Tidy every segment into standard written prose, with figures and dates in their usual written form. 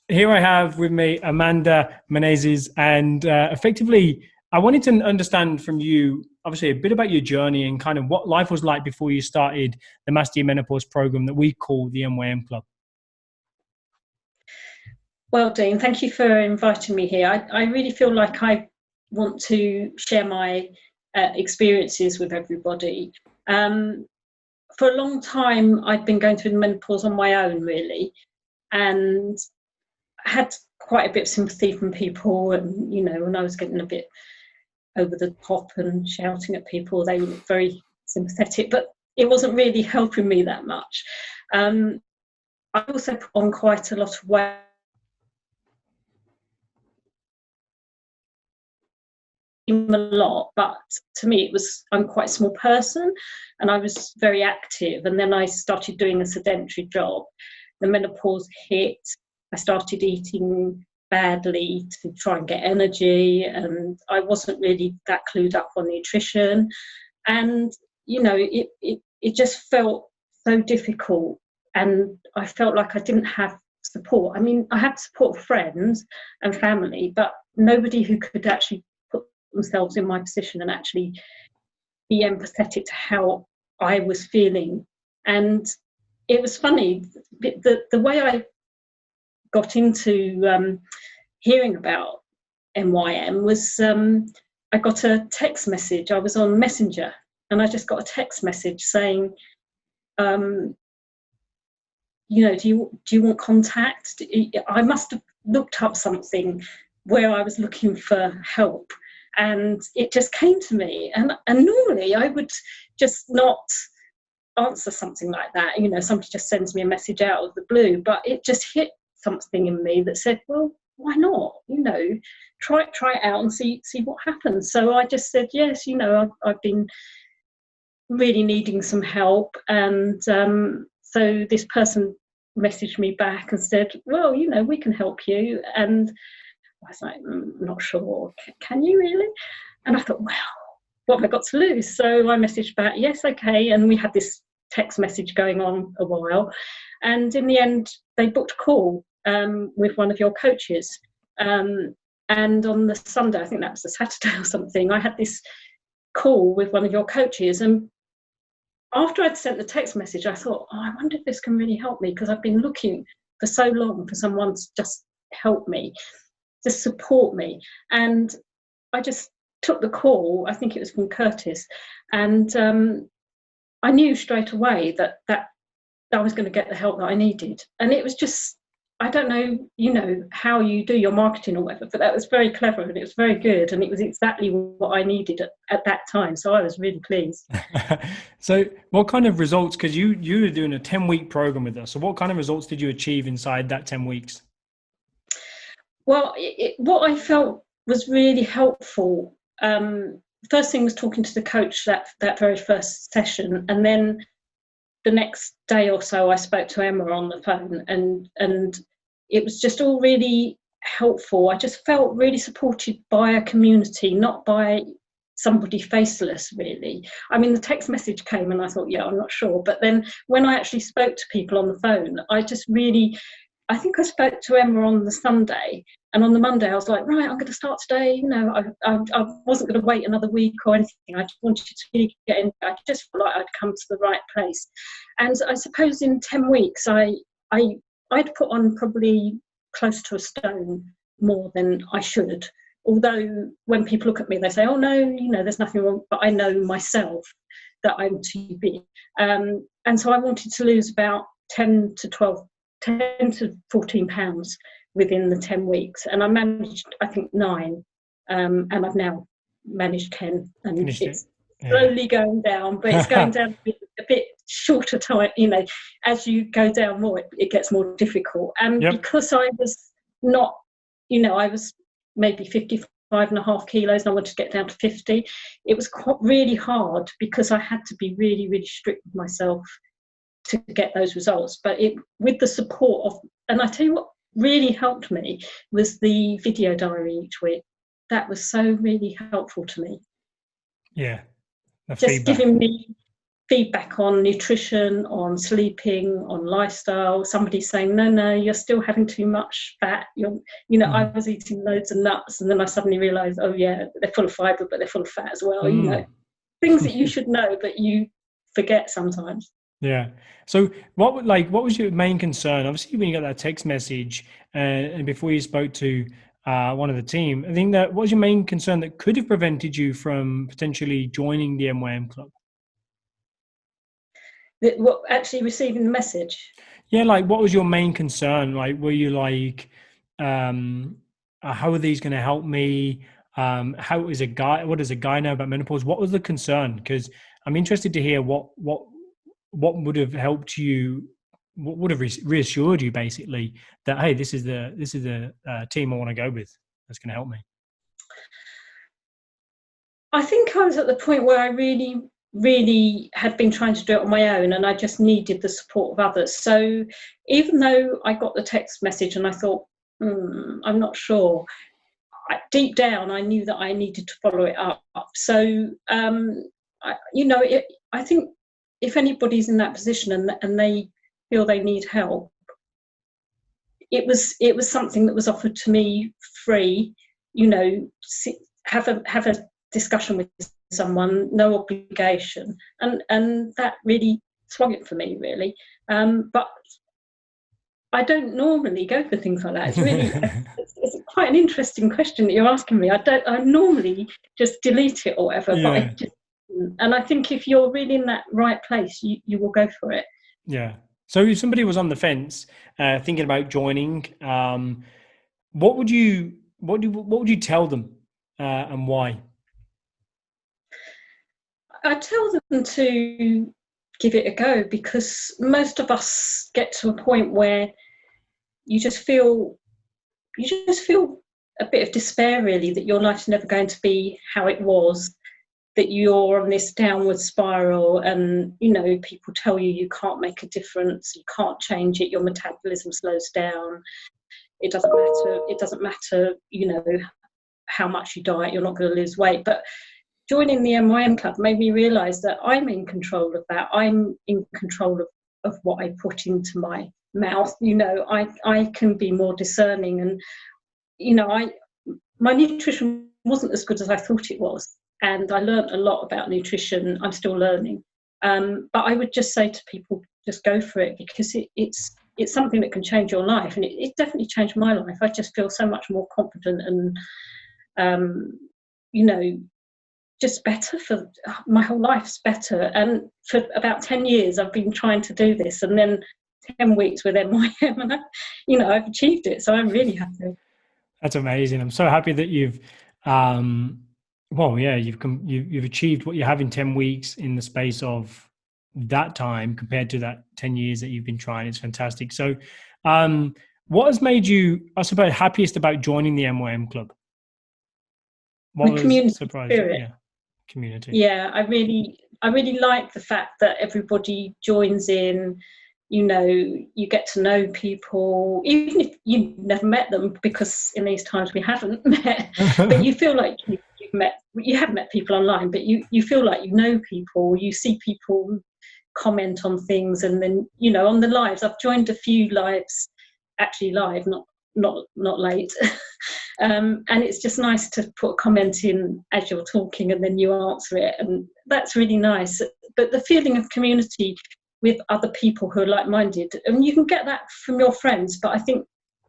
here I have with me Amanda Menezes, and effectively, I wanted to understand from you, obviously, a bit about your journey and kind of what life was like before you started the Master Your Menopause program that we call the MYM Club. Well, Dean, thank you for inviting me here. I really feel like I want to share my experiences with everybody. For a long time, I'd been going through the menopause on my own, really, and had quite a bit of sympathy from people. And, you know, when I was getting a bit over the top and shouting at people, they were very sympathetic, but it wasn't really helping me that much. I also put on quite a lot of weight. A lot, but to me I'm quite a small person and I was very active, and then I started doing a sedentary job. The menopause hit, I started eating badly to try and get energy, and I wasn't really that clued up on nutrition, and you know it just felt so difficult, and I felt like I didn't have support. I mean, I had support of friends and family, but nobody who could actually themselves in my position and actually be empathetic to how I was feeling. And it was funny, the way I got into hearing about MYM was I got a text message. I was on Messenger and I just got a text message saying, you know, do you want contact? I must have looked up something where I was looking for help, and it just came to me. And normally I would just not answer something like that. You know, somebody just sends me a message out of the blue, but it just hit something in me that said, well, why not? You know, try it out and see what happens. So I just said yes. You know, I've been really needing some help, and so this person messaged me back and said, well, you know, we can help you. And I was like, not sure, can you really? And I thought, well, what have I got to lose? So I messaged back, yes, okay. And we had this text message going on a while, and in the end they booked a call with one of your coaches, and on the Sunday, I think that was the Saturday or something, I had this call with one of your coaches. And after I'd sent the text message, I thought, oh, I wonder if this can really help me, because I've been looking for so long for someone to just help me, to support me. And I just took the call. I think it was from Curtis, and I knew straight away that I was going to get the help that I needed. And it was just, I don't know, you know, how you do your marketing or whatever, but that was very clever and it was very good, and it was exactly what I needed at that time. So I was really pleased. So what kind of results, because you were doing a 10-week program with us, so what kind of results did you achieve inside that 10 weeks? Well, what I felt was really helpful, first thing was talking to the coach that very first session, and then the next day or so I spoke to Emma on the phone, and it was just all really helpful. I just felt really supported by a community, not by somebody faceless, really. I mean, the text message came and I thought, yeah, I'm not sure. But then when I actually spoke to people on the phone, I think I spoke to Emma on the Sunday, and on the Monday I was like, right, I'm going to start today. You know, I wasn't going to wait another week or anything. I just wanted to really get in. I just felt like I'd come to the right place. And I suppose in 10 weeks, I'd put on probably close to a stone more than I should. Although when people look at me, they say, oh no, you know, there's nothing wrong. But I know myself that I'm too big. And so I wanted to lose about 10 to 14 pounds within the 10 weeks, and I managed, I think, 9, and I've now managed 10, and it's slowly going down, but it's going down a bit shorter time. You know, as you go down more, it gets more difficult. And because I was not, you know, I was maybe 55.5 kilos and I wanted to get down to 50, it was really hard, because I had to be really, really strict with myself to get those results. But with the support of, and I tell you what really helped me was the video diary each week. That was so really helpful to me. Yeah, just feedback. Giving me feedback on nutrition, on sleeping, on lifestyle. Somebody saying, no, you're still having too much fat. I was eating loads of nuts, and then I suddenly realised, oh yeah, they're full of fibre, but they're full of fat as well. Things that you should know, but you forget sometimes. Yeah. So what was your main concern? Obviously, when you got that text message and before you spoke to one of the team, I think that what was your main concern that could have prevented you from potentially joining the MYM Club? What, actually receiving the message? Yeah, like what was your main concern? Like, were you like, how are these going to help me? What does a guy know about menopause? What was the concern? Because I'm interested to hear what would have helped you, what would have reassured you basically that, hey, this is the team I want to go with that's going to help me. I think I was at the point where I really had been trying to do it on my own, and I just needed the support of others. So even though I got the text message and I thought, I'm not sure, deep down I knew that I needed to follow it up. So I think if anybody's in that position and they feel they need help, it was something that was offered to me free. Have a discussion with someone, no obligation, and that really swung it for me, really. But I don't normally go for things like that. It's really it's quite an interesting question that you're asking me. I normally just delete it or whatever, but I just, and I think if you're really in that right place, you will go for it. Yeah. So if somebody was on the fence thinking about joining, what would you tell them and why? I tell them to give it a go, because most of us get to a point where you just feel a bit of despair, really, that your life's never going to be how it was, that you're on this downward spiral, and people tell you can't make a difference, you can't change it, your metabolism slows down, it doesn't matter how much you diet, you're not going to lose weight. But joining the MYM Club made me realise that I'm in control of that. I'm in control of what I put into my mouth. I can be more discerning, and my nutrition wasn't as good as I thought it was, and I learned a lot about nutrition. I'm still learning, but I would just say to people, just go for it, because it's something that can change your life, and it definitely changed my life. I just feel so much more confident and just better. For my whole life's better, and for about 10 years I've been trying to do this, and then 10 weeks with MYM, and I've achieved it, so I'm really happy. That's amazing. I'm so happy that you've you've achieved what you have in 10 weeks in the space of that time compared to that 10 years that you've been trying. It's fantastic. So what has made you, I suppose, happiest about joining the MYM Club? What was community surprising? spirit. Yeah. Community. Yeah, I really like the fact that everybody joins in. You get to know people, even if you've never met them, because in these times we haven't met. But you feel like you have met people online, but you feel like you know people. You see people comment on things, and then on the lives. I've joined a few lives, actually live, not late. And it's just nice to put a comment in as you're talking, and then you answer it, and that's really nice. But the feeling of community with other people who are like-minded, and you can get that from your friends, but I think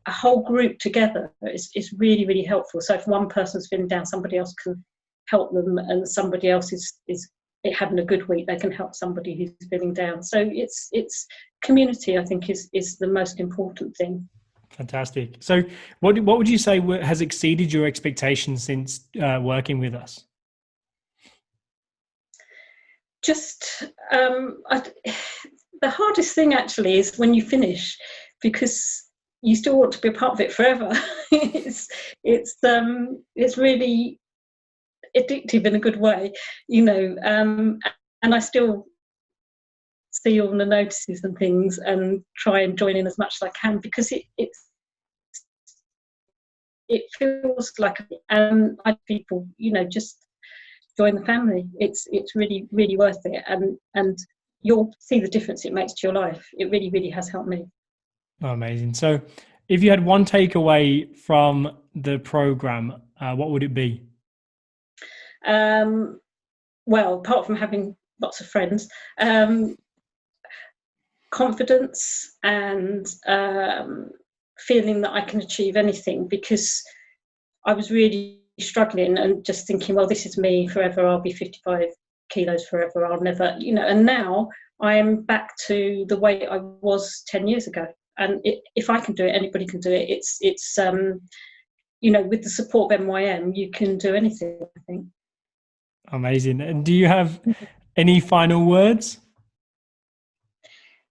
a whole group together is really, really helpful. So if one person's feeling down, somebody else can help them, and somebody else is having a good week, they can help somebody who's feeling down. So it's community, I think, is the most important thing. Fantastic. So what would you say has exceeded your expectations since working with us? Just the hardest thing actually is when you finish, because you still want to be a part of it forever. It's really addictive in a good way, and I still see all the notices and things and try and join in as much as I can, because it feels like people, just join the family. It's really, really worth it, and you'll see the difference it makes to your life. It really, really has helped me. Oh, amazing. So if you had one takeaway from the program, what would it be? Well, apart from having lots of friends, confidence and feeling that I can achieve anything, because I was really struggling and just thinking, well, this is me forever. I'll be 55 kilos forever. I'll never, and now I am back to the way I was 10 years ago. And if I can do it, anybody can do it. It's with the support of MYM, you can do anything, I think. Amazing. And do you have any final words?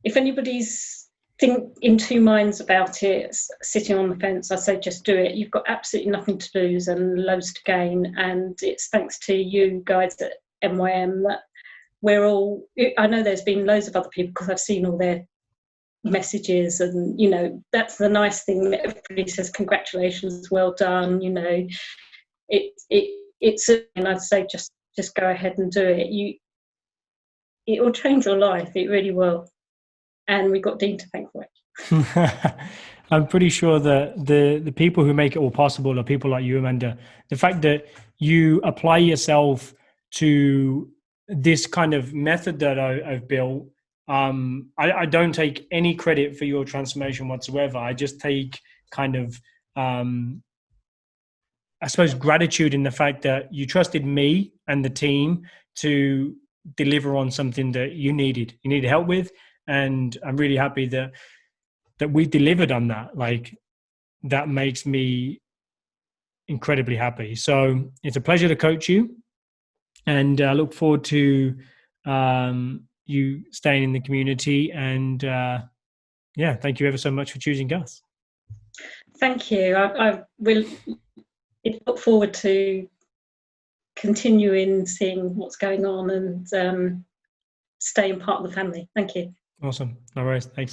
If anybody's in two minds about it, sitting on the fence, I say just do it. You've got absolutely nothing to lose and loads to gain. And it's thanks to you guys at MYM that we're all, I know there's been loads of other people because I've seen all their messages, and that's the nice thing that everybody says congratulations, well done. It's and I'd say just go ahead and do it. It will change your life. It really will. And we got Dean to thank for it. I'm pretty sure that the people who make it all possible are people like you, Amanda. The fact that you apply yourself to this kind of method that I've built, I don't take any credit for your transformation whatsoever. I just take kind of, I suppose, gratitude in the fact that you trusted me and the team to deliver on something that you needed help with. And I'm really happy that we delivered on that. Like, that makes me incredibly happy. So it's a pleasure to coach you, and I look forward to you staying in the community. And thank you ever so much for choosing us. Thank you. I will look forward to continuing seeing what's going on and staying part of the family. Thank you. Awesome. No worries. Thanks.